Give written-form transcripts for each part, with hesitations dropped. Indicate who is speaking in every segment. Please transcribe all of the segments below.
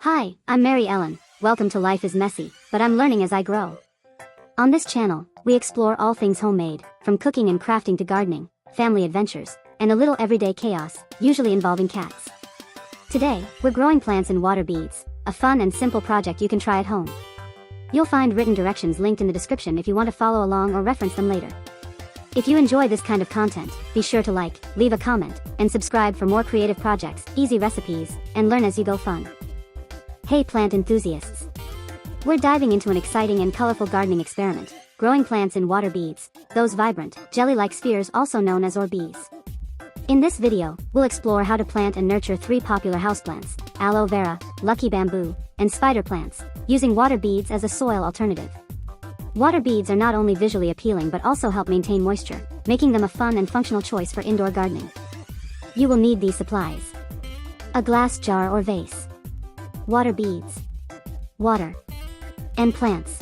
Speaker 1: Hi, I'm Mary Ellen. Welcome to Life is Messy, but I'm learning as I grow. On this channel, we explore all things homemade, from cooking and crafting to gardening, family adventures, and a little everyday chaos, usually involving cats. Today, we're growing plants in water beads, a fun and simple project you can try at home. You'll find written directions linked in the description if you want to follow along or reference them later. If you enjoy this kind of content, be sure to like, leave a comment, and subscribe for more creative projects, easy recipes, and learn as you go fun. Hey plant enthusiasts! We're diving into an exciting and colorful gardening experiment, growing plants in water beads, those vibrant, jelly-like spheres also known as Orbeez. In this video, we'll explore how to plant and nurture 3 popular houseplants, aloe vera, lucky bamboo, and spider plants, using water beads as a soil alternative. Water beads are not only visually appealing but also help maintain moisture, making them a fun and functional choice for indoor gardening. You will need these supplies: a glass jar or vase, water beads, water, and plants.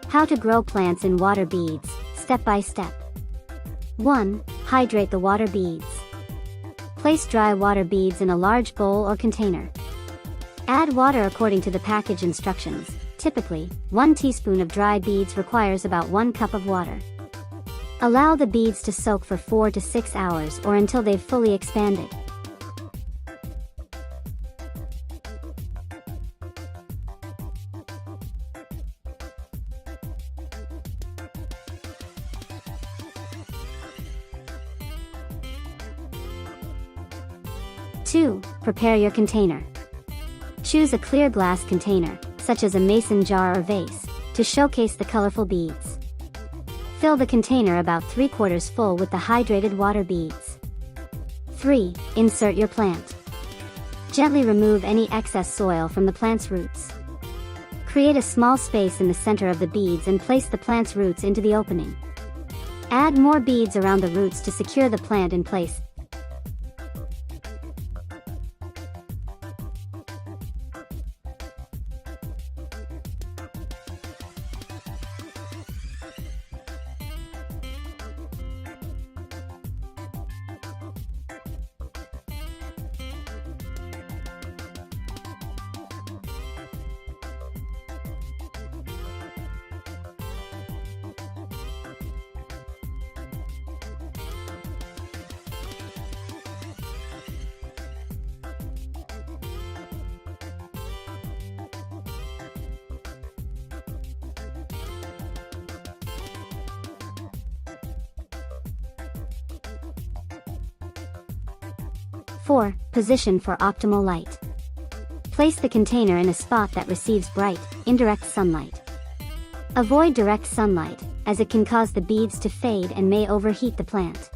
Speaker 1: How to grow plants in water beads, step by step. 1. Hydrate the water beads. Place dry water beads in a large bowl or container. Add water according to the package instructions. Typically, 1 teaspoon of dry beads requires about 1 cup of water. Allow the beads to soak for 4 to 6 hours or until they've fully expanded. Two. Prepare your container. Choose a clear glass container, such as a mason jar or vase, to showcase the colorful beads. Fill the container about 3/4 full with the hydrated water beads. 3. Insert your plant. Gently remove any excess soil from the plant's roots. Create a small space in the center of the beads and place the plant's roots into the opening. Add more beads around the roots to secure the plant in place. Four. Position for optimal light. Place the container in a spot that receives bright, indirect sunlight. Avoid direct sunlight, as it can cause the beads to fade and may overheat the plant.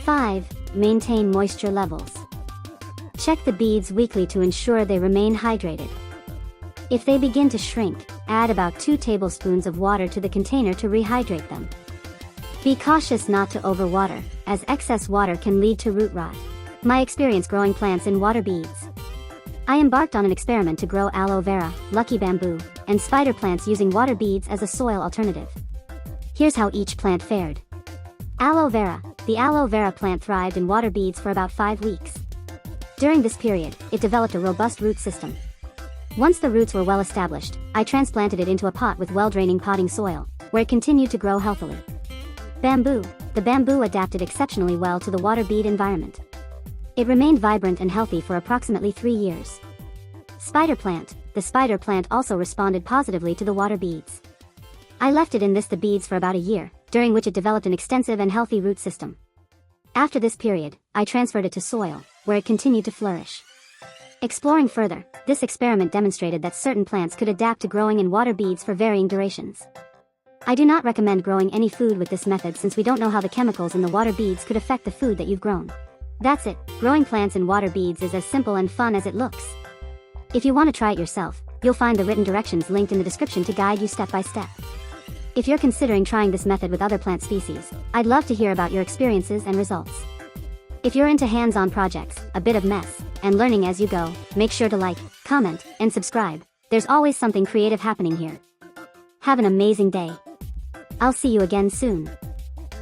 Speaker 1: 5. Maintain moisture levels. Check the beads weekly to ensure they remain hydrated. If they begin to shrink, add about 2 tablespoons of water to the container to rehydrate them. Be cautious not to overwater, as excess water can lead to root rot. My experience growing plants in water beads. I embarked on an experiment to grow aloe vera, lucky bamboo, and spider plants using water beads as a soil alternative. Here's how each plant fared. Aloe vera. The aloe vera plant thrived in water beads for about 5 weeks. During this period, it developed a robust root system. Once the roots were well established, I transplanted it into a pot with well-draining potting soil, where it continued to grow healthily. Bamboo. The bamboo adapted exceptionally well to the water bead environment. It remained vibrant and healthy for approximately 3 years. Spider plant. The spider plant also responded positively to the water beads. I left it in the beads for about a year, during which it developed an extensive and healthy root system. After this period, I transferred it to soil, where it continued to flourish. Exploring further, this experiment demonstrated that certain plants could adapt to growing in water beads for varying durations. I do not recommend growing any food with this method since we don't know how the chemicals in the water beads could affect the food that you've grown. That's it. Growing plants in water beads is as simple and fun as it looks. If you want to try it yourself, you'll find the written directions linked in the description to guide you step by step. If you're considering trying this method with other plant species, I'd love to hear about your experiences and results. If you're into hands-on projects, a bit of mess, and learning as you go, make sure to like, comment, and subscribe. There's always something creative happening here. Have an amazing day. I'll see you again soon.